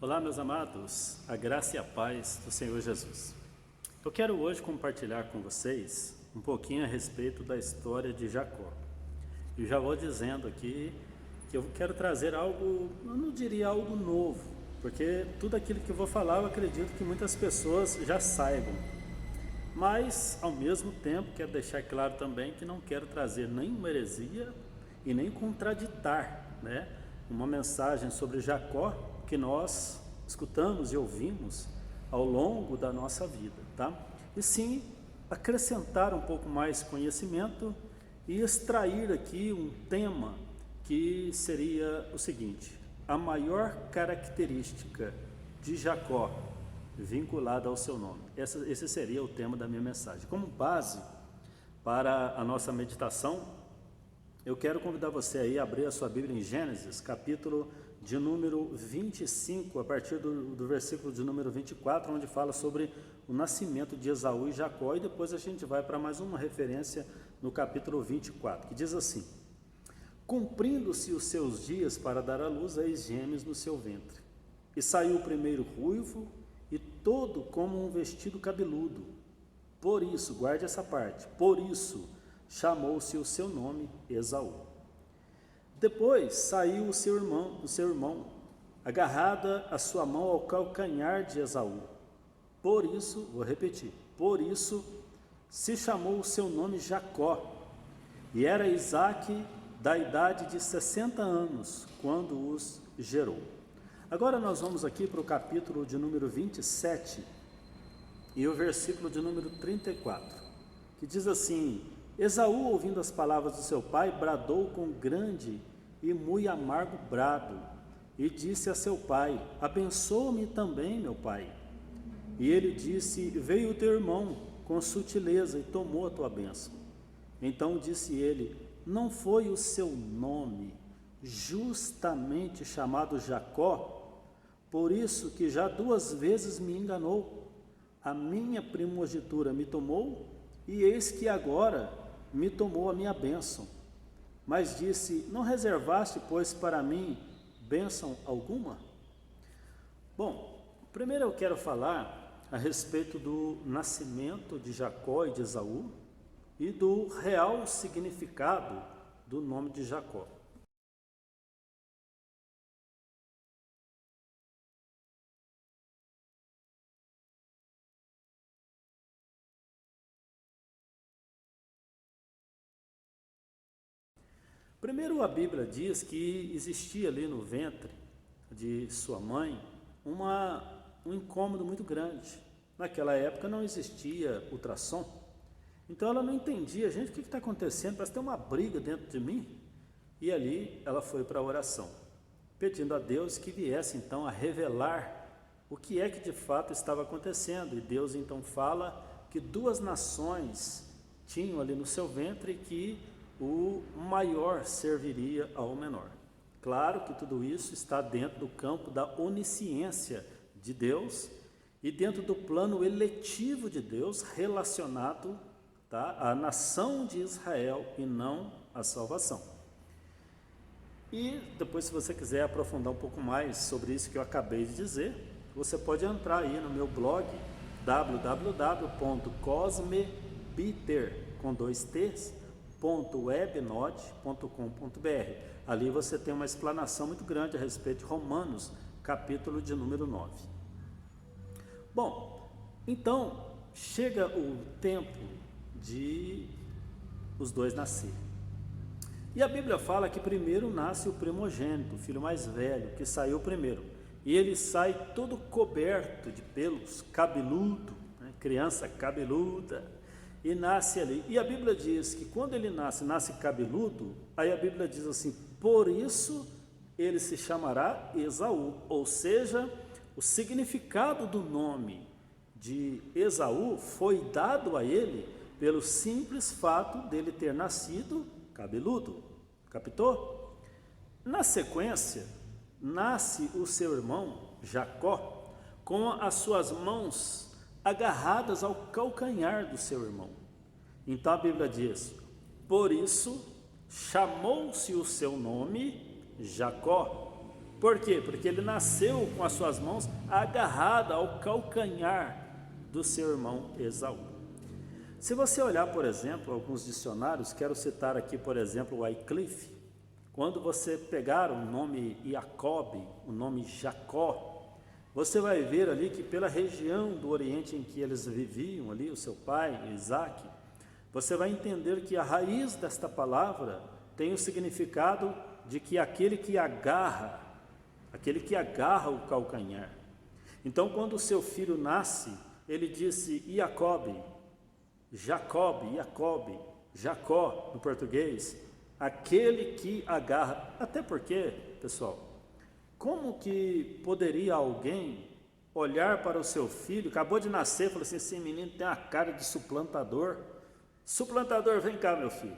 Olá, meus amados, a graça e a paz do Senhor Jesus. Eu quero hoje compartilhar com vocês um pouquinho a respeito da história de Jacó. E já vou dizendo aqui que eu quero trazer algo, eu não diria algo novo, porque tudo aquilo que eu vou falar eu acredito que muitas pessoas já saibam. Mas, ao mesmo tempo, quero deixar claro também que não quero trazer nenhuma heresia e nem contraditar, uma mensagem sobre Jacó que nós escutamos e ouvimos ao longo da nossa vida, tá? E sim, acrescentar um pouco mais conhecimento e extrair aqui um tema que seria o seguinte: a maior característica de Jacó vinculada ao seu nome. Esse seria o tema da minha mensagem. Como base para a nossa meditação, eu quero convidar você aí a abrir a sua Bíblia em Gênesis, capítulo de número 25, a partir do versículo de número 24, onde fala sobre o nascimento de Esaú e Jacó, e depois a gente vai para mais uma referência no capítulo 24, que diz assim: cumprindo-se os seus dias para dar à luz, eis gêmeos no seu ventre. E saiu o primeiro ruivo, e todo como um vestido cabeludo. Por isso, guarde essa parte, por isso chamou-se o seu nome Esaú. Depois saiu o seu irmão, agarrada a sua mão ao calcanhar de Esaú. Por isso, vou repetir, por isso se chamou o seu nome Jacó. E era Isaque da idade de 60 anos, quando os gerou. Agora nós vamos aqui para o capítulo de número 27 e o versículo de número 34, que diz assim: Esaú, ouvindo as palavras do seu pai, bradou com grande e muito amargo brado, e disse a seu pai: abençoa-me também, meu pai. E ele disse: veio o teu irmão com sutileza e tomou a tua bênção. Então disse ele: não foi o seu nome justamente chamado Jacó? Por isso que já 2 vezes me enganou. A minha primogenitura me tomou, e eis que agora me tomou a minha bênção. Mas disse: não reservaste, pois, para mim bênção alguma? Bom, primeiro eu quero falar a respeito do nascimento de Jacó e de Esaú e do real significado do nome de Jacó. Primeiro, a Bíblia diz que existia ali no ventre de sua mãe um incômodo muito grande. Naquela época não existia ultrassom, então ela não entendia: gente, o que está acontecendo? Parece que tem uma briga dentro de mim. E ali ela foi para a oração, pedindo a Deus que viesse então a revelar o que é que de fato estava acontecendo. E Deus então fala que 2 nações tinham ali no seu ventre, que o maior serviria ao menor. Claro que tudo isso está dentro do campo da onisciência de Deus e dentro do plano eletivo de Deus relacionado, à nação de Israel e não à salvação. E depois, se você quiser aprofundar um pouco mais sobre isso que eu acabei de dizer, você pode entrar aí no meu blog www.cosmebiter.webnode.com.br. Ali você tem uma explanação muito grande a respeito de Romanos, capítulo de número 9. Bom, então chega o tempo de os 2 nascerem. E a Bíblia fala que primeiro nasce o primogênito, o filho mais velho, que saiu primeiro. E ele sai todo coberto de pelos, cabeludo, criança cabeluda, e nasce ali. E a Bíblia diz que quando ele nasce cabeludo, aí a Bíblia diz assim: por isso ele se chamará Esaú. Ou seja, o significado do nome de Esaú foi dado a ele pelo simples fato dele ter nascido cabeludo. Captou? Na sequência, nasce o seu irmão Jacó com as suas mãos agarradas ao calcanhar do seu irmão. Então a Bíblia diz: por isso chamou-se o seu nome Jacó. Por quê? Porque ele nasceu com as suas mãos agarradas ao calcanhar do seu irmão Esaú. Se você olhar, por exemplo, alguns dicionários, quero citar aqui, por exemplo, o Wycliffe. Quando você pegar o nome Jacob, o nome Jacó, você vai ver ali que pela região do Oriente em que eles viviam ali, o seu pai, Isaac, você vai entender que a raiz desta palavra tem o significado de que aquele que agarra o calcanhar. Então, quando o seu filho nasce, ele disse Jacob, Jacó no português, aquele que agarra. Até porque, pessoal, como que poderia alguém olhar para o seu filho, acabou de nascer, e falar assim, esse menino tem a cara de suplantador. Suplantador, vem cá, meu filho.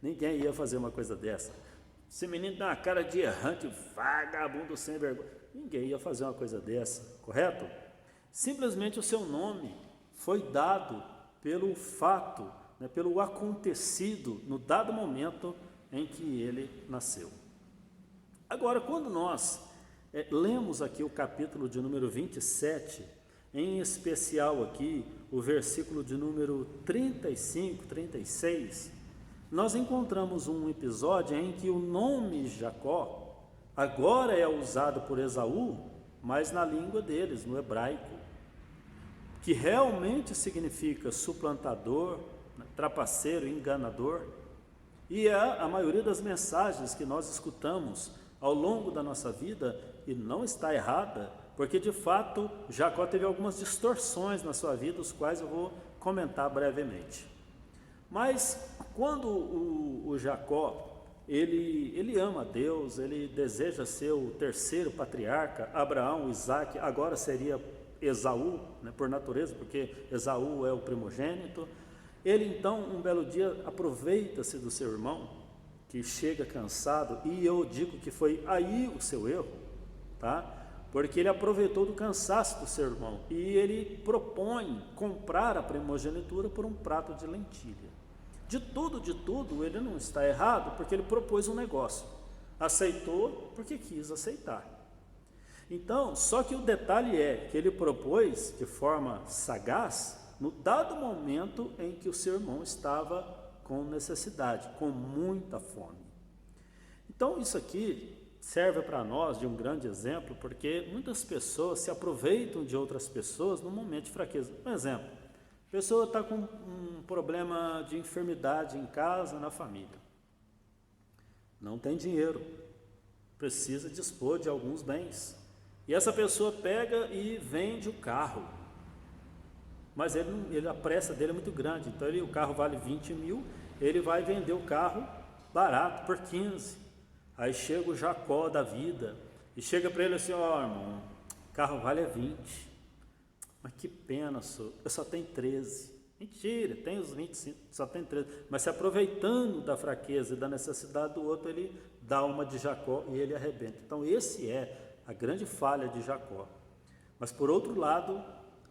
Ninguém ia fazer uma coisa dessa. Esse menino tem uma cara de errante, vagabundo sem vergonha. Ninguém ia fazer uma coisa dessa, correto? Simplesmente o seu nome foi dado pelo fato, pelo acontecido no dado momento em que ele nasceu. Agora, quando nós lemos aqui o capítulo de número 27, em especial aqui o versículo de número 35, 36, nós encontramos um episódio em que o nome Jacó agora é usado por Esaú, mas na língua deles, no hebraico, que realmente significa suplantador, trapaceiro, enganador. E a maioria das mensagens que nós escutamos ao longo da nossa vida, e não está errada, porque de fato Jacó teve algumas distorções na sua vida, os quais eu vou comentar brevemente. Mas quando o Jacó, ele ama a Deus, ele deseja ser o terceiro patriarca, Abraão, Isaac, agora seria Esaú, por natureza, porque Esaú é o primogênito. Ele então, um belo dia, aproveita-se do seu irmão, que chega cansado, e eu digo que foi aí o seu erro, tá? Porque ele aproveitou do cansaço do seu irmão, e ele propõe comprar a primogenitura por um prato de lentilha. De tudo, ele não está errado, porque ele propôs um negócio, aceitou porque quis aceitar. Então, só que o detalhe é que ele propôs de forma sagaz, no dado momento em que o seu irmão estava com necessidade, com muita fome. Então, isso aqui serve para nós de um grande exemplo, porque muitas pessoas se aproveitam de outras pessoas no momento de fraqueza. Um exemplo, a pessoa está com um problema de enfermidade em casa, na família. Não tem dinheiro, precisa dispor de alguns bens. E essa pessoa pega e vende o carro. Mas a pressa dele é muito grande, então o carro vale 20 mil, ele vai vender o carro barato, por 15. Aí chega o Jacó da vida, e chega para ele assim, irmão, o carro vale 20. Mas que pena, eu só tenho 13. Mentira, tem os 25, só tem 13. Mas se aproveitando da fraqueza e da necessidade do outro, ele dá uma de Jacó e ele arrebenta. Então esse é a grande falha de Jacó. Mas por outro lado,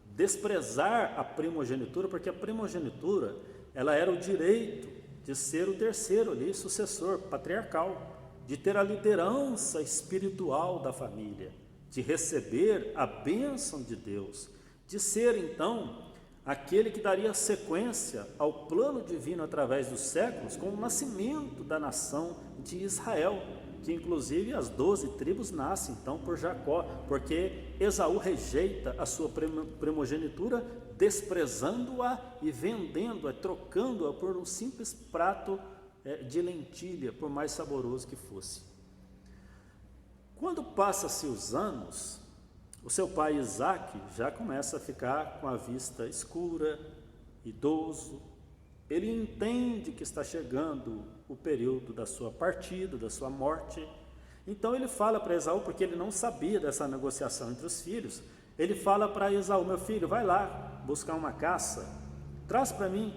desprezar a primogenitura, porque a primogenitura, ela era o direito de ser o terceiro ali, sucessor patriarcal, de ter a liderança espiritual da família, de receber a bênção de Deus, de ser então aquele que daria sequência ao plano divino através dos séculos, com o nascimento da nação de Israel, que inclusive as 12 tribos nascem então por Jacó, porque Esaú rejeita a sua primogenitura, desprezando-a e vendendo-a, trocando-a por um simples prato de lentilha, por mais saboroso que fosse. Quando passa-se os anos, o seu pai Isaac já começa a ficar com a vista escura, idoso. Ele entende que está chegando o período da sua partida, da sua morte. Então ele fala para Esaú, porque ele não sabia dessa negociação entre os filhos, ele fala para Esaú, meu filho, vai lá buscar uma caça, traz para mim,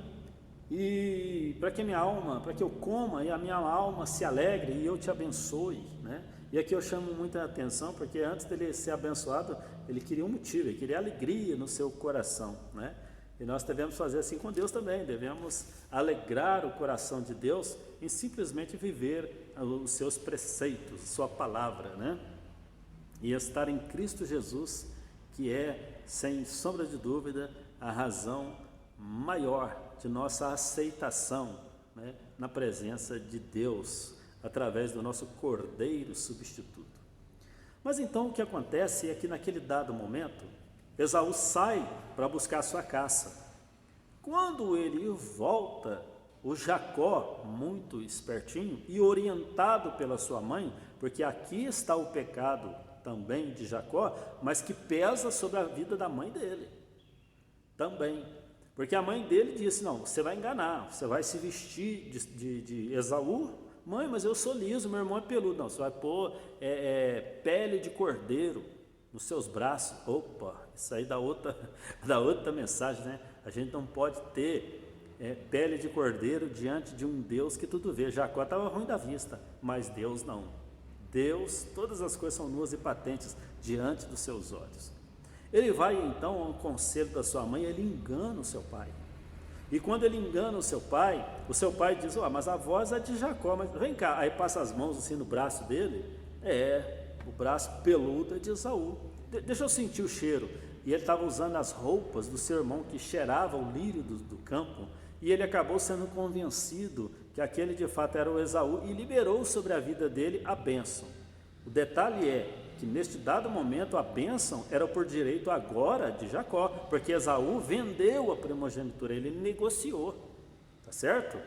e para que eu coma e a minha alma se alegre e eu te abençoe, né? E aqui eu chamo muita atenção, porque antes dele ser abençoado, ele queria um motivo, ele queria alegria no seu coração, né? E nós devemos fazer assim com Deus também, devemos alegrar o coração de Deus em simplesmente viver os seus preceitos, sua palavra, né? e estar em Cristo Jesus, que é, sem sombra de dúvida, a razão maior de nossa aceitação, né, na presença de Deus, através do nosso Cordeiro substituto. Mas então o que acontece é que naquele dado momento, Esaú sai para buscar sua caça. Quando ele volta, o Jacó, muito espertinho e orientado pela sua mãe, porque aqui está o pecado também de Jacó, mas que pesa sobre a vida da mãe dele também, porque a mãe dele disse: não, você vai enganar, você vai se vestir de Esaú. Mãe, mas eu sou liso, meu irmão é peludo. Não, você vai pôr pele de cordeiro nos seus braços. Opa, isso aí dá outra mensagem, né? A gente não pode ter pele de cordeiro diante de um Deus que tudo vê. Jacó estava ruim da vista, mas Deus não. Deus, todas as coisas são nuas e patentes diante dos seus olhos. Ele vai então ao conselho da sua mãe, ele engana o seu pai. E quando ele engana o seu pai diz: mas a voz é de Jacó, mas vem cá. Aí passa as mãos assim no braço dele, o braço peludo é de Esaú. Deixa eu sentir o cheiro. E ele estava usando as roupas do seu irmão que cheirava o lírio do campo, e ele acabou sendo convencido que aquele de fato era o Esaú e liberou sobre a vida dele a bênção. O detalhe é que neste dado momento a bênção era por direito agora de Jacó, porque Esaú vendeu a primogenitura, ele negociou, tá certo?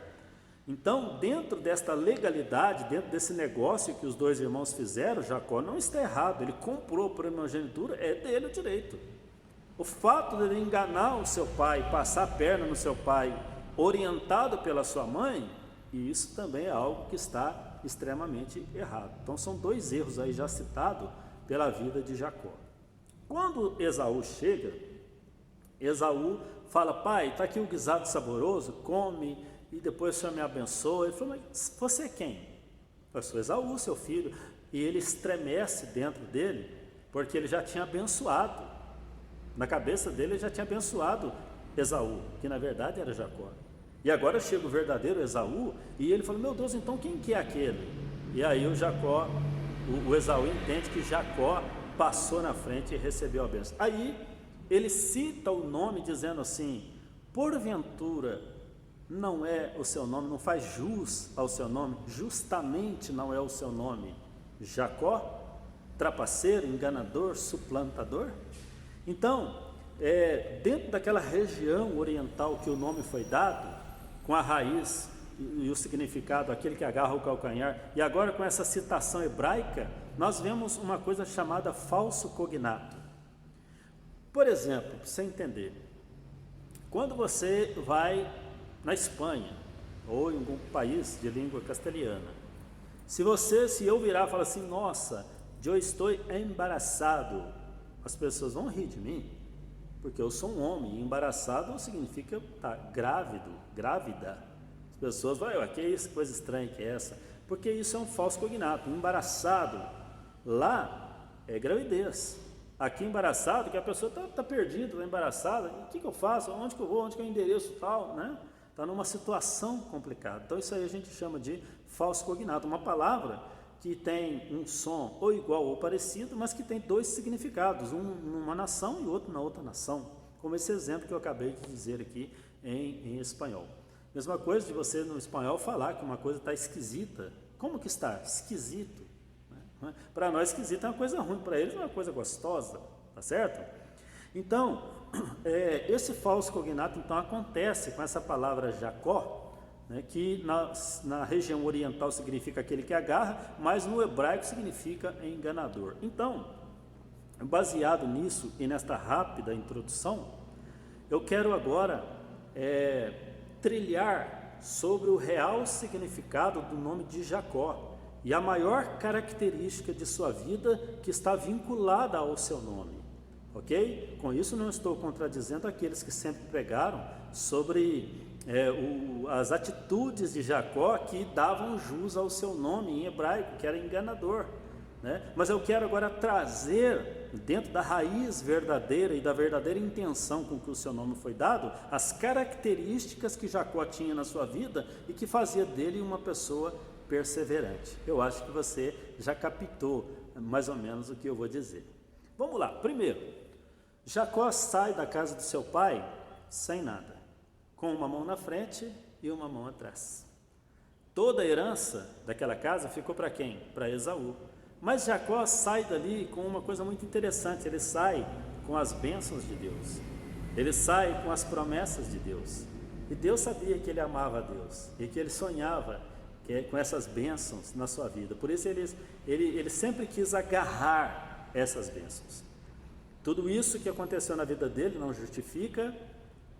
Então, dentro desta legalidade, dentro desse negócio que os dois irmãos fizeram, Jacó não está errado, ele comprou a primogenitura, é dele o direito. O fato de ele enganar o seu pai, passar a perna no seu pai, orientado pela sua mãe, e isso também é algo que está extremamente errado. Então são dois erros aí já citados pela vida de Jacó. Quando Esaú chega, Esaú fala: pai, está aqui o guisado saboroso, come e depois o Senhor me abençoa. Ele falou: mas você é quem? Eu sou Esaú, seu filho. E ele estremece dentro dele, porque ele já tinha abençoado, na cabeça dele ele já tinha abençoado Esaú, que na verdade era Jacó. E agora chega o verdadeiro Esaú e ele fala: meu Deus, então quem que é aquele? E aí o Esaú entende que Jacó passou na frente e recebeu a bênção. Aí ele cita o nome dizendo assim: porventura não é o seu nome, não faz jus ao seu nome, justamente não é o seu nome Jacó, trapaceiro, enganador, suplantador? Então, dentro daquela região oriental que o nome foi dado, com a raiz e o significado, aquele que agarra o calcanhar, e agora com essa citação hebraica, nós vemos uma coisa chamada falso cognato. Por exemplo, para você entender, quando você vai na Espanha, ou em algum país de língua castelhana, se eu virar e falar assim: nossa, eu estou embaraçado, as pessoas vão rir de mim, porque eu sou um homem, e embaraçado significa grávida. As pessoas vão: que isso, coisa estranha que é essa? Porque isso é um falso cognato. Embaraçado, lá é gravidez. Aqui embaraçado, que a pessoa está perdida, está embaraçada, o que eu faço? Onde que eu vou? Onde que eu endereço tal, né? Está numa situação complicada. Então isso aí a gente chama de falso cognato, uma palavra que tem um som ou igual ou parecido, mas que tem dois significados, um numa nação e outro na outra nação, como esse exemplo que eu acabei de dizer aqui em espanhol. Mesma coisa de você no espanhol falar que uma coisa está esquisita. Como que está? Esquisito. Né? Para nós esquisito é uma coisa ruim, para eles é uma coisa gostosa, tá certo? Então, esse falso cognato então acontece com essa palavra Jacó, né, que na região oriental significa aquele que agarra, mas no hebraico significa enganador. Então, baseado nisso e nesta rápida introdução, eu quero agora trilhar sobre o real significado do nome de Jacó e a maior característica de sua vida que está vinculada ao seu nome. Ok? Com isso não estou contradizendo aqueles que sempre pregaram sobre as atitudes de Jacó que davam jus ao seu nome em hebraico, que era enganador, né? Mas eu quero agora trazer dentro da raiz verdadeira e da verdadeira intenção com que o seu nome foi dado, as características que Jacó tinha na sua vida e que fazia dele uma pessoa perseverante. Eu acho que você já captou mais ou menos o que eu vou dizer. Vamos lá. Primeiro, Jacó sai da casa do seu pai sem nada, com uma mão na frente e uma mão atrás. Toda a herança daquela casa ficou para quem? Para Esaú. Mas Jacó sai dali com uma coisa muito interessante, ele sai com as bênçãos de Deus, ele sai com as promessas de Deus. E Deus sabia que ele amava a Deus e que ele sonhava com essas bênçãos na sua vida. Por isso ele sempre quis agarrar essas bênçãos. Tudo isso que aconteceu na vida dele não justifica,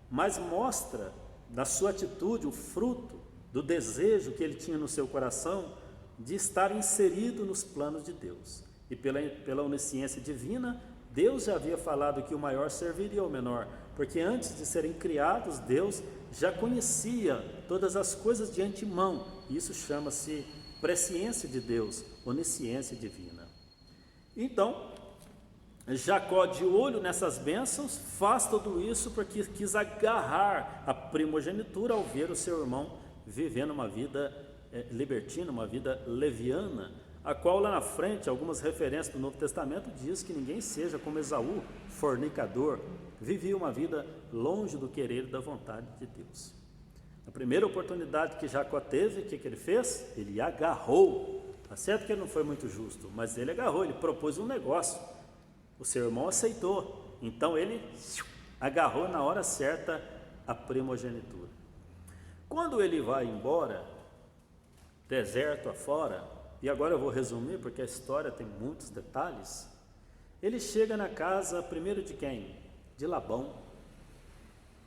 mas mostra na sua atitude o fruto do desejo que ele tinha no seu coração de estar inserido nos planos de Deus. E pela onisciência divina, Deus já havia falado que o maior serviria ao menor, porque antes de serem criados, Deus já conhecia todas as coisas de antemão. Isso chama-se presciência de Deus, onisciência divina. Então, Jacó, de olho nessas bênçãos, faz tudo isso porque quis agarrar a primogenitura ao ver o seu irmão vivendo uma vida libertina, uma vida leviana, a qual lá na frente, algumas referências do Novo Testamento diz que ninguém seja como Esaú, fornicador, vivia uma vida longe do querer e da vontade de Deus. Na primeira oportunidade que Jacó teve, o que ele fez? Ele agarrou. Tá certo que ele não foi muito justo, mas ele agarrou, ele propôs um negócio. O seu irmão aceitou, então ele agarrou na hora certa a primogenitura. Quando ele vai embora, deserto afora, e agora eu vou resumir porque a história tem muitos detalhes, ele chega na casa primeiro de quem? De Labão.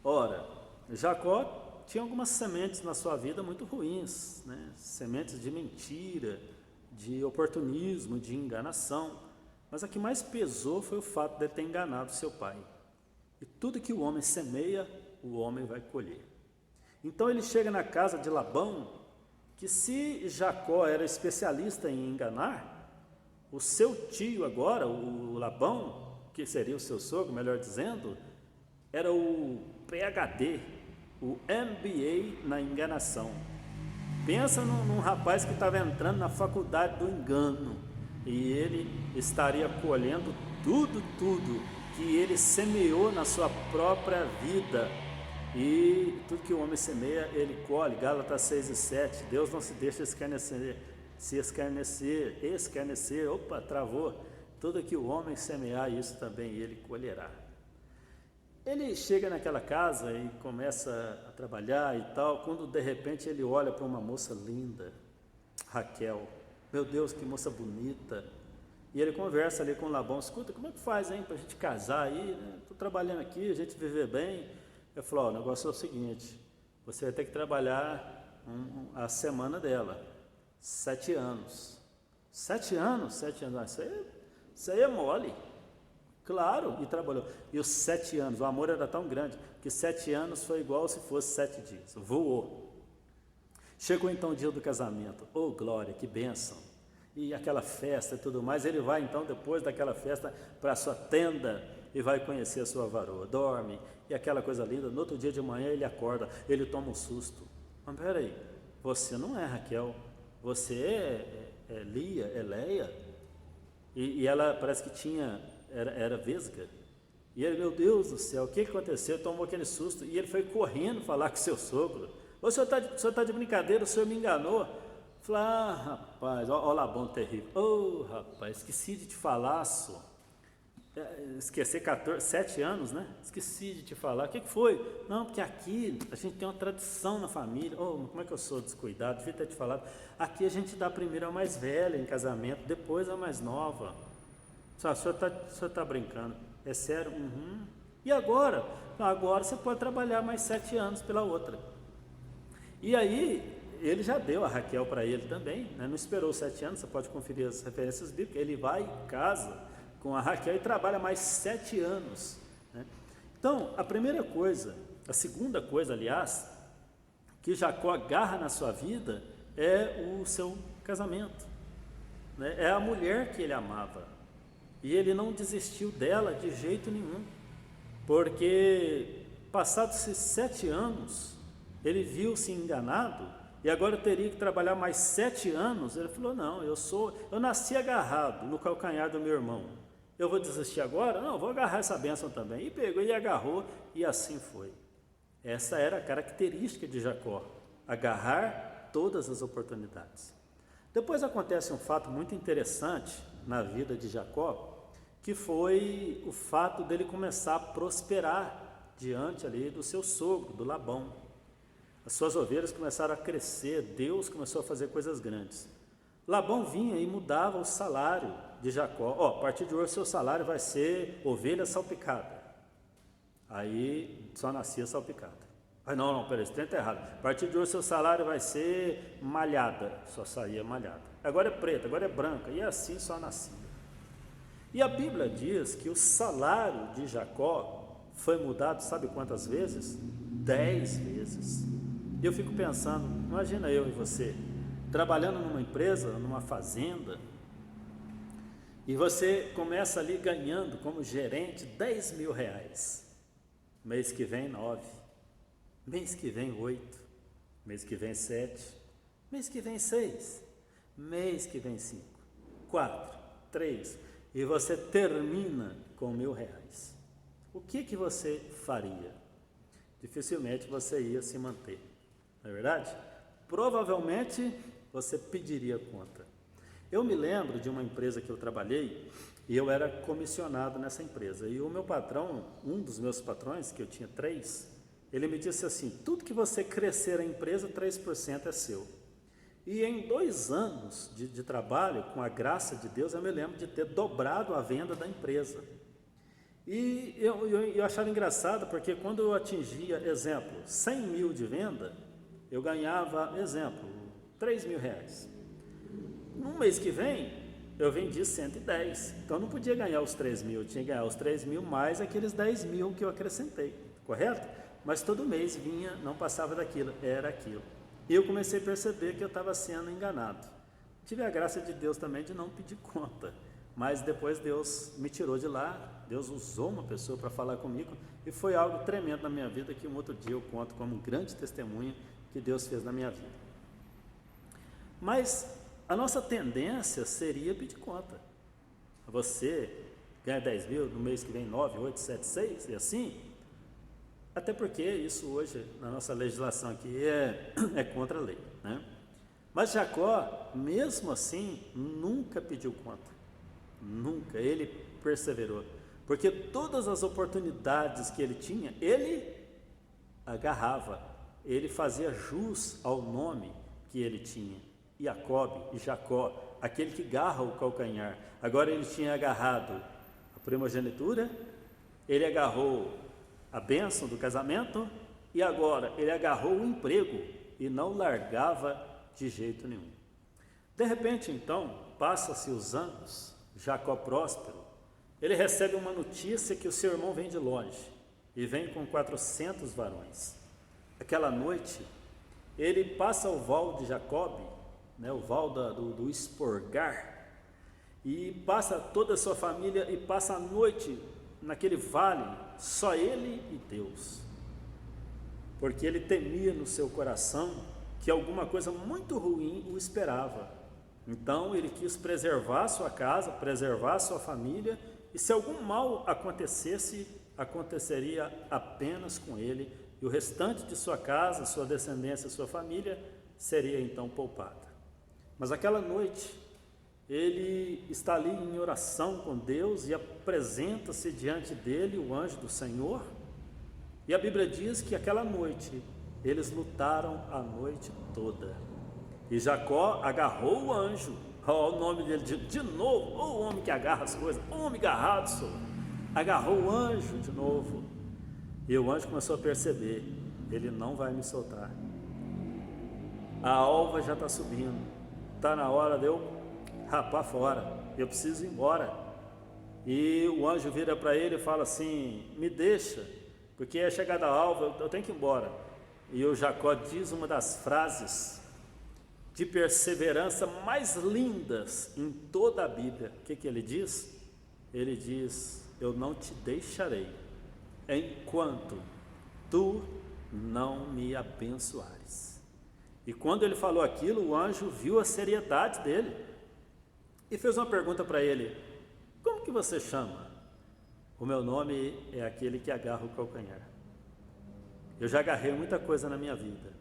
Ora, Jacó tinha algumas sementes na sua vida muito ruins, né? Sementes de mentira, de oportunismo, de enganação, mas a que mais pesou foi o fato de ele ter enganado seu pai. E tudo que o homem semeia, o homem vai colher. Então ele chega na casa de Labão, que se Jacó era especialista em enganar, o seu tio agora, o Labão, que seria o seu sogro, melhor dizendo, era o PhD, o MBA na enganação. Pensa num rapaz que estava entrando na faculdade do engano, e ele estaria colhendo tudo que ele semeou na sua própria vida. E tudo que o homem semeia, ele colhe. Gálatas 6:7, Deus não se deixa escarnecer, opa, travou. Tudo que o homem semear, isso também ele colherá. Ele chega naquela casa e começa a trabalhar e tal, quando de repente ele olha para uma moça linda, Raquel, meu Deus, que moça bonita, e ele conversa ali com Labão, escuta, como é que faz, hein, para a gente casar aí, estou trabalhando aqui, a gente viver bem. Eu falo, o negócio é o seguinte, você vai ter que trabalhar a semana dela, 7 anos. 7 anos? 7 anos, isso aí é mole. Claro, e trabalhou. E os 7 anos, o amor era tão grande, que 7 anos foi igual se fosse 7 dias, voou. Chegou então o dia do casamento, oh glória, que bênção. E aquela festa e tudo mais, ele vai então depois daquela festa para a sua tenda, e vai conhecer a sua varoa, dorme, e aquela coisa linda, no outro dia de manhã ele acorda, ele toma um susto. Mas peraí, você não é Raquel, você é Lia, é Leia, e ela parece que era vesga, e ele, meu Deus do céu, o que aconteceu? Tomou aquele susto, e ele foi correndo falar com seu sogro, o senhor está de brincadeira, o senhor me enganou. Falei, rapaz, ó Labão terrível, rapaz, esqueci de te falar, só. Esquecer 7 anos, né? Esqueci de te falar. O que foi? Não, porque aqui a gente tem uma tradição na família. Como é que eu sou descuidado? Devia ter te falado. Aqui a gente dá primeiro a mais velha em casamento, depois a mais nova. O senhor está brincando? É sério? Uhum. E agora? Agora você pode trabalhar mais 7 anos pela outra. E aí, ele já deu a Raquel para ele também, né? Não esperou 7 anos, você pode conferir as referências bíblicas. Ele vai e casa com a Raquel e trabalha mais 7 anos, né? Então, a primeira coisa, a segunda coisa, aliás, que Jacó agarra na sua vida é o seu casamento, né? É a mulher que ele amava, e ele não desistiu dela de jeito nenhum, porque passados esses 7 anos, ele viu-se enganado, e agora eu teria que trabalhar mais 7 anos. Ele falou, não, eu nasci agarrado no calcanhar do meu irmão, eu vou desistir agora? Não, vou agarrar essa bênção também. E pegou e agarrou, e assim foi. Essa era a característica de Jacó, agarrar todas as oportunidades. Depois acontece um fato muito interessante na vida de Jacó, que foi o fato dele começar a prosperar diante ali do seu sogro, do Labão. As suas ovelhas começaram a crescer, Deus começou a fazer coisas grandes. Labão vinha e mudava o salário de Jacó. A partir de hoje seu salário vai ser ovelha salpicada. Aí só nascia salpicada. Não, peraí, esse trem está errado. A partir de hoje seu salário vai ser malhada, só saía malhada. Agora é preta, agora é branca, e assim só nascia. E a Bíblia diz que o salário de Jacó foi mudado, sabe quantas vezes? 10 vezes. E eu fico pensando, imagina eu e você, trabalhando numa empresa, numa fazenda, e você começa ali ganhando como gerente 10 mil reais. Mês que vem 9, mês que vem 8, mês que vem 7, mês que vem 6, mês que vem 5, 4, 3, e você termina com 1.000 reais. O que você faria? Dificilmente você ia se manter, não é verdade? Provavelmente você pediria conta. Eu me lembro de uma empresa que eu trabalhei e eu era comissionado nessa empresa. E o meu patrão, um dos meus patrões, que eu tinha 3, ele me disse assim, tudo que você crescer a empresa, 3% é seu. E em 2 anos de trabalho, com a graça de Deus, eu me lembro de ter dobrado a venda da empresa. E eu achava engraçado, porque quando eu atingia, exemplo, 100 mil de venda, eu ganhava, exemplo, 3 mil reais. No mês que vem, eu vendi 110, então eu não podia ganhar os 3 mil, eu tinha que ganhar os 3 mil mais aqueles 10 mil que eu acrescentei, correto? Mas todo mês vinha, não passava daquilo, era aquilo. E eu comecei a perceber que eu estava sendo enganado. Tive a graça de Deus também de não pedir conta, mas depois Deus me tirou de lá, Deus usou uma pessoa para falar comigo, e foi algo tremendo na minha vida, que um outro dia eu conto como um grande testemunho que Deus fez na minha vida. Mas a nossa tendência seria pedir conta. Você ganha 10 mil, no mês que vem 9, 8, 7, 6 e assim. Até porque isso hoje, na nossa legislação aqui, é contra a lei, né? Mas Jacó, mesmo assim, nunca pediu conta. Nunca, ele perseverou. Porque todas as oportunidades que ele tinha, ele agarrava. Ele fazia jus ao nome que ele tinha. Jacob e Jacó, aquele que garra o calcanhar. Agora ele tinha agarrado a primogenitura, ele agarrou a bênção do casamento e agora ele agarrou o emprego e não largava de jeito nenhum. De repente, então, passa-se os anos, Jacó próspero, ele recebe uma notícia que o seu irmão vem de longe e vem com 400 varões. Aquela noite, ele passa o val de Jacob, né, o val do Esporgar, e passa toda a sua família e passa a noite naquele vale, só ele e Deus, porque ele temia no seu coração que alguma coisa muito ruim o esperava. Então ele quis preservar sua casa, preservar sua família, e se algum mal acontecesse, aconteceria apenas com ele, e o restante de sua casa, sua descendência, sua família seria então poupada. Mas aquela noite, ele está ali em oração com Deus e apresenta-se diante dele o anjo do Senhor. E a Bíblia diz que aquela noite, eles lutaram a noite toda. E Jacó agarrou o anjo, o nome dele de novo, o homem que agarra as coisas, homem agarrado, senhor. Agarrou o anjo de novo. E o anjo começou a perceber, ele não vai me soltar. A alva já está subindo. Está na hora de eu rapar fora, eu preciso ir embora. E o anjo vira para ele e fala assim, me deixa, porque é chegada a alva, eu tenho que ir embora. E o Jacó diz uma das frases de perseverança mais lindas em toda a Bíblia. O que ele diz? Ele diz, eu não te deixarei, enquanto tu não me abençoares. E quando ele falou aquilo, o anjo viu a seriedade dele e fez uma pergunta para ele: como que você chama? O meu nome é aquele que agarra o calcanhar. Eu já agarrei muita coisa na minha vida.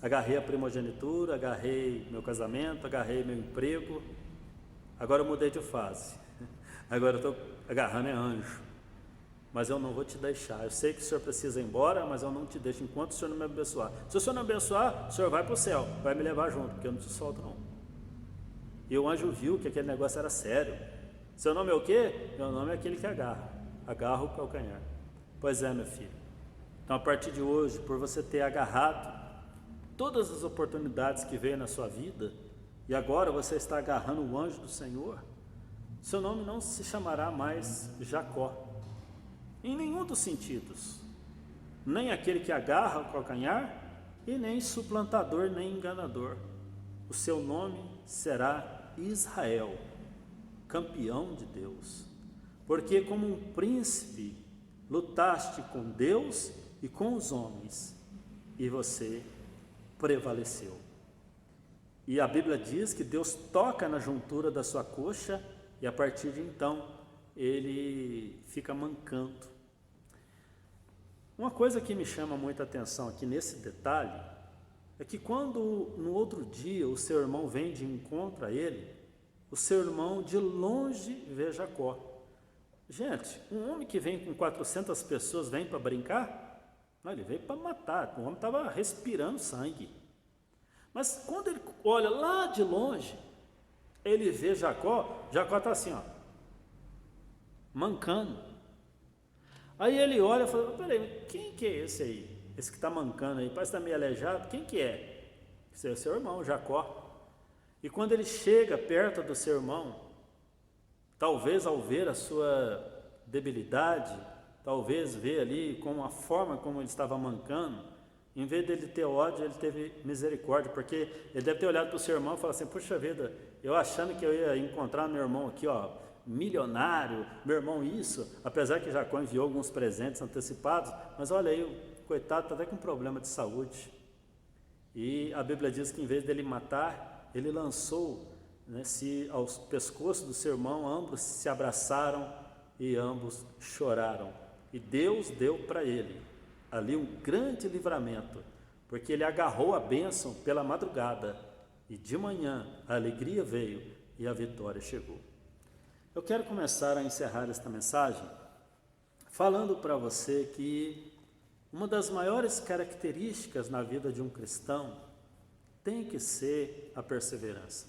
Agarrei a primogenitura, agarrei meu casamento, agarrei meu emprego. Agora eu mudei de fase. Agora eu estou agarrando anjo. Mas eu não vou te deixar. Eu sei que o Senhor precisa ir embora, mas eu não te deixo enquanto o Senhor não me abençoar. Se o Senhor não abençoar, o Senhor vai para o céu, vai me levar junto, porque eu não te solto não. E o anjo viu que aquele negócio era sério. Seu nome é o quê? Meu nome é aquele que agarra o calcanhar. Pois é, meu filho. Então, a partir de hoje, por você ter agarrado todas as oportunidades que veio na sua vida, e agora você está agarrando o anjo do Senhor, seu nome não se chamará mais Jacó, em nenhum dos sentidos, nem aquele que agarra o calcanhar, e nem suplantador, nem enganador. O seu nome será Israel, campeão de Deus, porque como um príncipe lutaste com Deus e com os homens, e você prevaleceu. E a Bíblia diz que Deus toca na juntura da sua coxa e a partir de então ele fica mancando. Uma coisa que me chama muita atenção aqui nesse detalhe é que quando no outro dia o seu irmão vem de encontro a ele, o seu irmão de longe vê Jacó. Gente, um homem que vem com 400 pessoas vem para brincar? Não, ele veio para matar. O homem estava respirando sangue. Mas quando ele olha lá de longe, ele vê Jacó. Jacó está assim, ó, mancando. Aí ele olha e fala: peraí, quem que é esse aí? Esse que está mancando aí, parece que está meio aleijado. Quem que é? Esse é o seu irmão, Jacó. E quando ele chega perto do seu irmão, talvez ao ver a sua debilidade, talvez ver ali com a forma como ele estava mancando, em vez dele ter ódio, ele teve misericórdia, porque ele deve ter olhado para o seu irmão e falado assim: puxa vida, eu achando que eu ia encontrar meu irmão aqui, ó, milionário, meu irmão isso, apesar que Jacó enviou alguns presentes antecipados, mas olha aí, o coitado está até com problema de saúde. E a Bíblia diz que em vez dele matar, ele lançou, né, aos pescoços do seu irmão, ambos se abraçaram e ambos choraram. E Deus deu para ele ali um grande livramento, porque ele agarrou a bênção pela madrugada e de manhã a alegria veio e a vitória chegou. Eu quero começar a encerrar esta mensagem falando para você que uma das maiores características na vida de um cristão tem que ser a perseverança.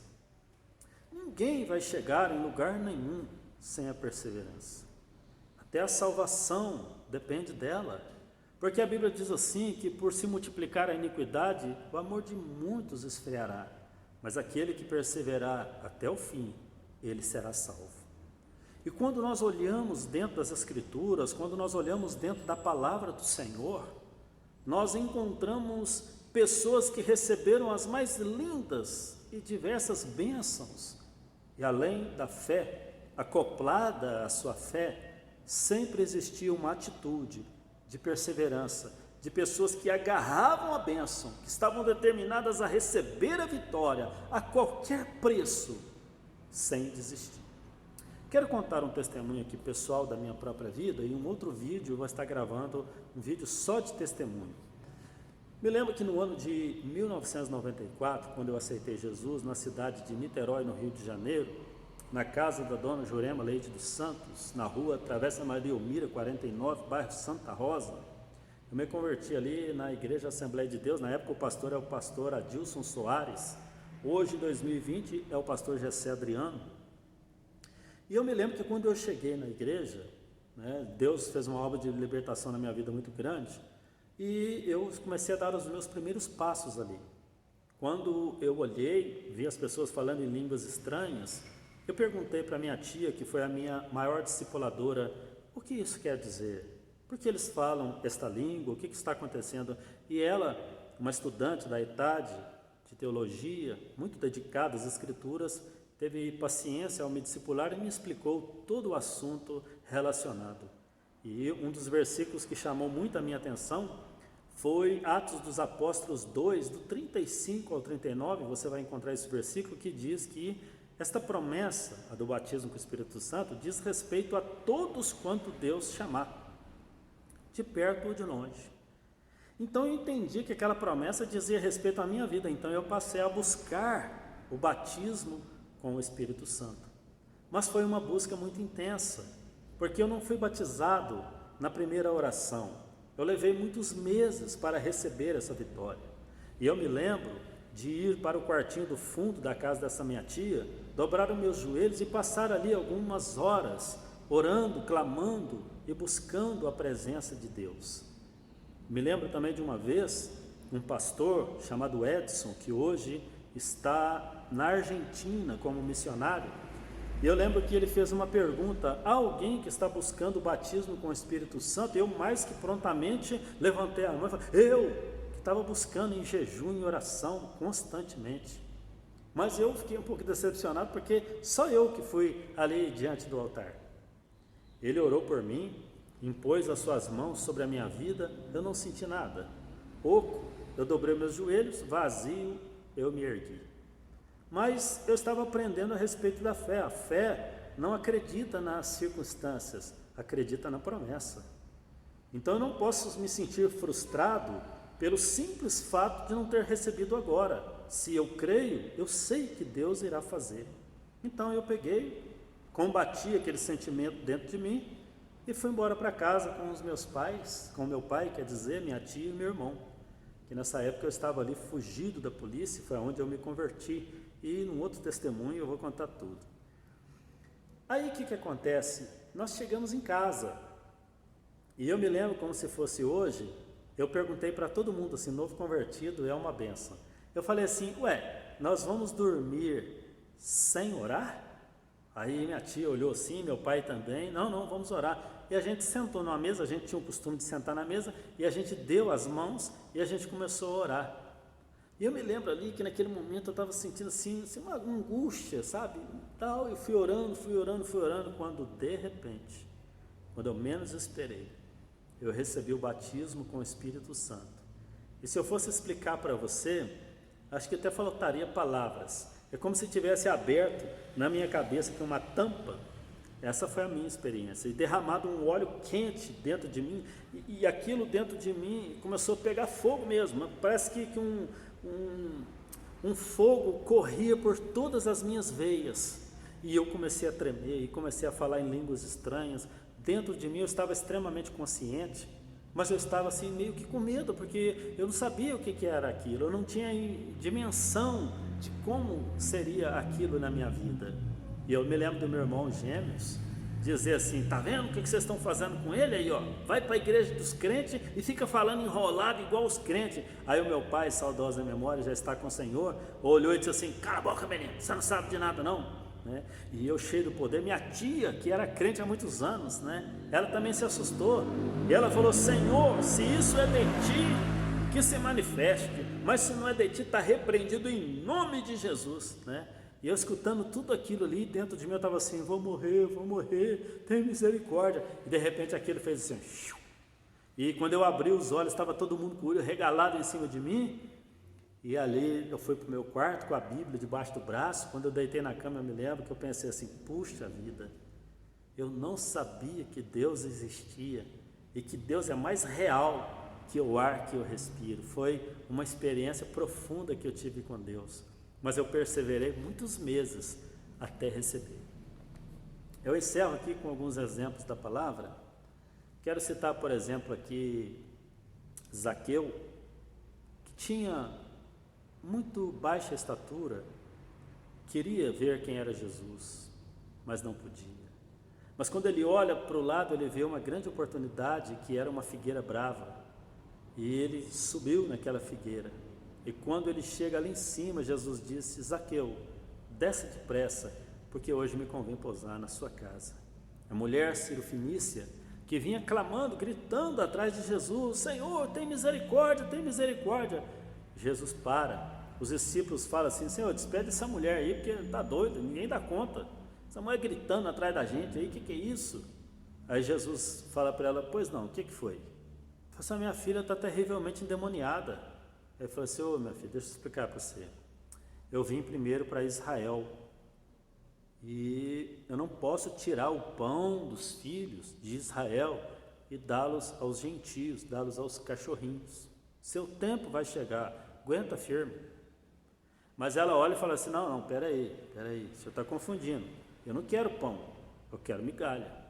Ninguém vai chegar em lugar nenhum sem a perseverança. Até a salvação depende dela, porque a Bíblia diz assim, que por se multiplicar a iniquidade, o amor de muitos esfriará, mas aquele que perseverar até o fim, ele será salvo. E quando nós olhamos dentro das Escrituras, quando nós olhamos dentro da palavra do Senhor, nós encontramos pessoas que receberam as mais lindas e diversas bênçãos, e além da fé, acoplada à sua fé, sempre existia uma atitude de perseverança, de pessoas que agarravam a bênção, que estavam determinadas a receber a vitória a qualquer preço, sem desistir. Quero contar um testemunho aqui pessoal da minha própria vida, e em um outro vídeo eu vou estar gravando um vídeo só de testemunho. Me lembro que no ano de 1994, quando eu aceitei Jesus na cidade de Niterói, no Rio de Janeiro, na casa da dona Jurema Leite dos Santos, na rua Travessa Maria Elmira, 49, bairro Santa Rosa, eu me converti ali na Igreja Assembleia de Deus. Na época o pastor é o pastor Adilson Soares, hoje em 2020 é o pastor Gessé Adriano. E eu me lembro que quando eu cheguei na igreja, né, Deus fez uma obra de libertação na minha vida muito grande, e eu comecei a dar os meus primeiros passos ali. Quando eu olhei, vi as pessoas falando em línguas estranhas, eu perguntei para minha tia, que foi a minha maior discipuladora, o que isso quer dizer? Por que eles falam esta língua? O que está acontecendo? E ela, uma estudante da idade de teologia, muito dedicada às Escrituras, teve paciência ao me discipular e me explicou todo o assunto relacionado. E um dos versículos que chamou muito a minha atenção foi Atos dos Apóstolos 2, do 35 ao 39, você vai encontrar esse versículo que diz que esta promessa, a do batismo com o Espírito Santo, diz respeito a todos quanto Deus chamar, de perto ou de longe. Então eu entendi que aquela promessa dizia respeito à minha vida, então eu passei a buscar o batismo com o Espírito Santo. Mas foi uma busca muito intensa, porque eu não fui batizado na primeira oração. Eu levei muitos meses para receber essa vitória. E eu me lembro de ir para o quartinho do fundo da casa dessa minha tia, dobrar os meus joelhos e passar ali algumas horas, orando, clamando e buscando a presença de Deus. Me lembro também de uma vez, um pastor chamado Edson, que hoje está na Argentina como missionário, e eu lembro que ele fez uma pergunta a alguém que está buscando o batismo com o Espírito Santo, e eu mais que prontamente levantei a mão e falei, eu que estava buscando em jejum e oração constantemente. Mas eu fiquei um pouco decepcionado, porque só eu que fui ali diante do altar. Ele orou por mim, impôs as suas mãos sobre a minha vida, eu não senti nada. Oco, eu dobrei meus joelhos, vazio, eu me ergui. Mas eu estava aprendendo a respeito da fé. A fé não acredita nas circunstâncias, acredita na promessa. Então eu não posso me sentir frustrado pelo simples fato de não ter recebido agora. Se eu creio, eu sei que Deus irá fazer. Então eu peguei, combati aquele sentimento dentro de mim e fui embora para casa com os meus pais, com meu pai, quer dizer, minha tia e meu irmão. Que nessa época eu estava ali fugido da polícia, foi onde eu me converti. E num outro testemunho eu vou contar tudo. Aí o que acontece? Nós chegamos em casa, e eu me lembro como se fosse hoje, eu perguntei para todo mundo assim, novo convertido é uma bênção. Eu falei assim, nós vamos dormir sem orar? Aí minha tia olhou assim, meu pai também, não, vamos orar. E a gente sentou numa mesa, a gente tinha o costume de sentar na mesa, e a gente deu as mãos e a gente começou a orar. E eu me lembro ali que naquele momento eu estava sentindo assim uma angústia, sabe? Tal, eu fui orando, quando de repente, quando eu menos esperei, eu recebi o batismo com o Espírito Santo. E se eu fosse explicar para você, acho que até faltaria palavras. É como se tivesse aberto na minha cabeça aqui uma tampa. Essa foi a minha experiência. E derramado um óleo quente dentro de mim, e aquilo dentro de mim começou a pegar fogo mesmo. Parece que um fogo corria por todas as minhas veias, e eu comecei a tremer e comecei a falar em línguas estranhas. Dentro de mim eu estava extremamente consciente, mas eu estava assim meio que com medo, porque eu não sabia o que era aquilo, eu não tinha dimensão de como seria aquilo na minha vida. E eu me lembro do meu irmão Gêmeos dizer assim, tá vendo o que vocês estão fazendo com ele aí, ó? Vai para a igreja dos crentes e fica falando enrolado igual os crentes. Aí o meu pai, saudosa memória, já está com o Senhor, olhou e disse assim, cala a boca, menino, você não sabe de nada não, né? E eu cheio do poder, minha tia, que era crente há muitos anos, né? Ela também se assustou, e ela falou, Senhor, se isso é de ti, que se manifeste, mas se não é de ti, está repreendido em nome de Jesus, né? E eu escutando tudo aquilo ali, dentro de mim eu estava assim, vou morrer, tem misericórdia. E de repente aquilo fez assim, e quando eu abri os olhos, estava todo mundo com o olho regalado em cima de mim. E ali eu fui para o meu quarto com a Bíblia debaixo do braço. Quando eu deitei na cama, eu me lembro que eu pensei assim, puxa vida, eu não sabia que Deus existia e que Deus é mais real que o ar que eu respiro. Foi uma experiência profunda que eu tive com Deus. Mas eu perseverei muitos meses até receber. Eu encerro aqui com alguns exemplos da palavra. Quero citar, por exemplo, aqui Zaqueu, que tinha muito baixa estatura, queria ver quem era Jesus, mas não podia. Mas quando ele olha para o lado, ele vê uma grande oportunidade, que era uma figueira brava, e ele subiu naquela figueira. E quando ele chega ali em cima, Jesus disse, Zaqueu, desce depressa, porque hoje me convém pousar na sua casa. A mulher Cirofenícia, que vinha clamando, gritando atrás de Jesus, Senhor, tem misericórdia, tem misericórdia. Jesus para, os discípulos falam assim, Senhor, despede essa mulher aí, porque está doida, ninguém dá conta. Essa mulher gritando atrás da gente aí, o que é isso? Aí Jesus fala para ela, pois não, o que foi? Falei assim, minha filha está terrivelmente endemoniada. Ele falou assim, ô minha filha, deixa eu explicar para você. Eu vim primeiro para Israel e eu não posso tirar o pão dos filhos de Israel e dá-los aos gentios, dá-los aos cachorrinhos. Seu tempo vai chegar, aguenta firme. Mas ela olha e fala assim, não, peraí, o senhor está confundindo. Eu não quero pão, eu quero migalha.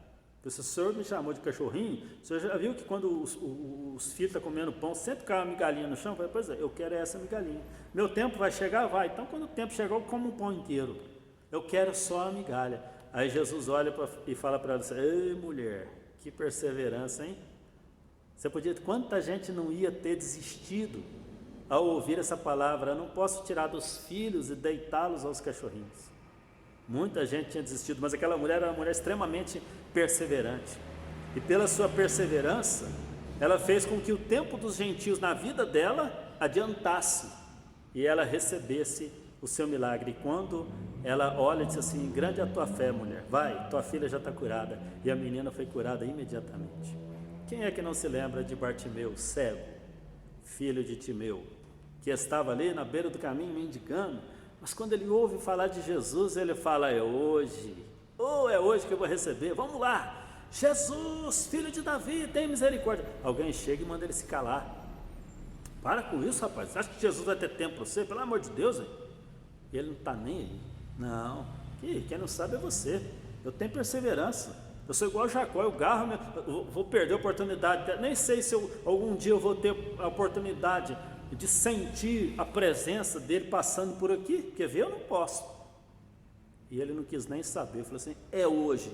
Se o senhor me chamou de cachorrinho, o senhor já viu que quando os filhos estão comendo pão, sempre cai uma migalhinha no chão? Eu falei, pois é, eu quero essa migalhinha. Meu tempo vai chegar? Vai. Então quando o tempo chegar, eu como um pão inteiro. Eu quero só a migalha. Aí Jesus olha e fala para ela assim, ei mulher, que perseverança, hein? Você podia, quanta gente não ia ter desistido ao ouvir essa palavra, eu não posso tirar dos filhos e deitá-los aos cachorrinhos. Muita gente tinha desistido, mas aquela mulher era uma mulher extremamente perseverante. E pela sua perseverança, ela fez com que o tempo dos gentios na vida dela adiantasse e ela recebesse o seu milagre. E quando ela olha e diz assim, grande é a tua fé, mulher, vai, tua filha já está curada. E a menina foi curada imediatamente. Quem é que não se lembra de Bartimeu, cego, filho de Timeu, que estava ali na beira do caminho mendigando? Mas quando ele ouve falar de Jesus, ele fala, é hoje que eu vou receber, vamos lá, Jesus, filho de Davi, tem misericórdia. Alguém chega e manda ele se calar. Para com isso, rapaz, você acha que Jesus vai ter tempo para você? Pelo amor de Deus, hein? E ele não está nem aí. Não, quem não sabe é você. Eu tenho perseverança, eu sou igual a Jacó, eu garro, eu vou perder a oportunidade, nem sei se algum dia eu vou ter a oportunidade de sentir a presença dele passando por aqui, quer ver? Eu não posso. E ele não quis nem saber, falou assim, é hoje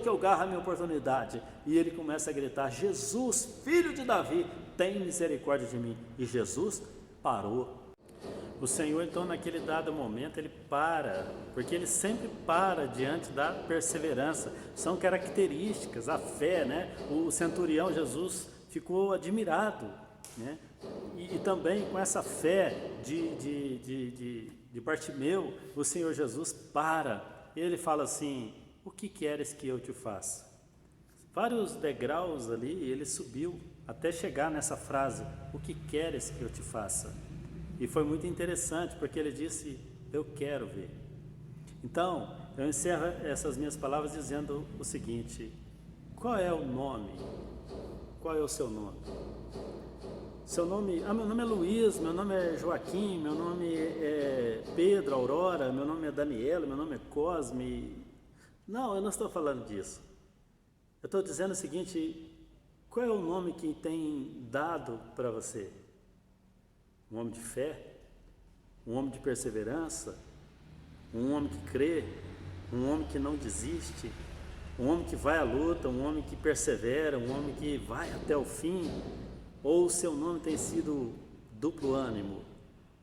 que eu garro a minha oportunidade. E ele começa a gritar, Jesus, filho de Davi, tem misericórdia de mim. E Jesus parou. O Senhor então naquele dado momento ele para, porque ele sempre para diante da perseverança, são características, a fé, né? O centurião Jesus ficou admirado, né? E também com essa fé de Bartimeu, o Senhor Jesus para, ele fala assim, o que queres que eu te faça? Vários degraus ali, ele subiu, até chegar nessa frase, o que queres que eu te faça? E foi muito interessante, porque ele disse, eu quero ver. Então, eu encerro essas minhas palavras dizendo o seguinte, qual é o nome? Qual é o seu nome? Seu nome, meu nome é Luiz, meu nome é Joaquim, meu nome é Pedro, Aurora, meu nome é Daniela, meu nome é Cosme. Não, eu não estou falando disso. Eu estou dizendo o seguinte, qual é o nome que tem dado para você? Um homem de fé? Um homem de perseverança? Um homem que crê? Um homem que não desiste? Um homem que vai à luta? Um homem que persevera? Um homem que vai até o fim? Ou o seu nome tem sido duplo ânimo?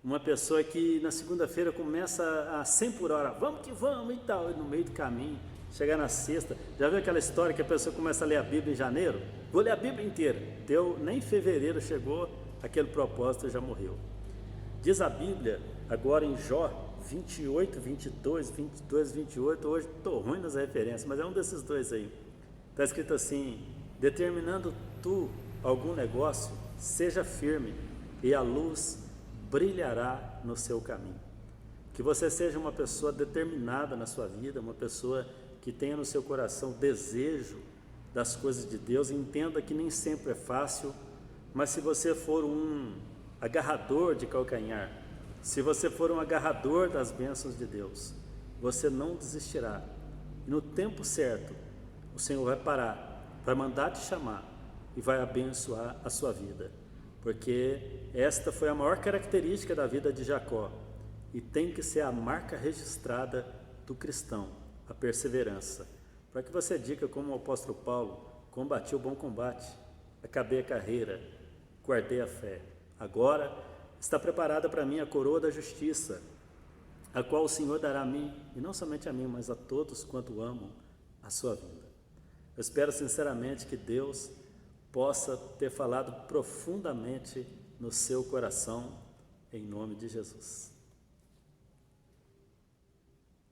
Uma pessoa que na segunda-feira começa a 100 por hora, vamos que vamos e tal, e no meio do caminho, chegar na sexta, já viu aquela história que a pessoa começa a ler a Bíblia em janeiro? Vou ler a Bíblia inteira, nem em fevereiro chegou, aquele propósito já morreu. Diz a Bíblia, agora em Jó 28, 22, 28, hoje estou ruim nas referências, mas é um desses dois aí, está escrito assim, determinando tu algum negócio, seja firme e a luz brilhará no seu caminho. Que você seja uma pessoa determinada na sua vida, uma pessoa que tenha no seu coração desejo das coisas de Deus, entenda que nem sempre é fácil, mas se você for um agarrador de calcanhar, se você for um agarrador das bênçãos de Deus, você não desistirá. E no tempo certo, o Senhor vai parar, vai mandar te chamar, e vai abençoar a sua vida, porque esta foi a maior característica da vida de Jacó, e tem que ser a marca registrada do cristão, a perseverança, para que você diga como o apóstolo Paulo, combati o bom combate, acabei a carreira, guardei a fé, agora está preparada para mim a coroa da justiça, a qual o Senhor dará a mim, e não somente a mim, mas a todos quanto amam a sua vida. Eu espero sinceramente que Deus possa ter falado profundamente no seu coração, em nome de Jesus.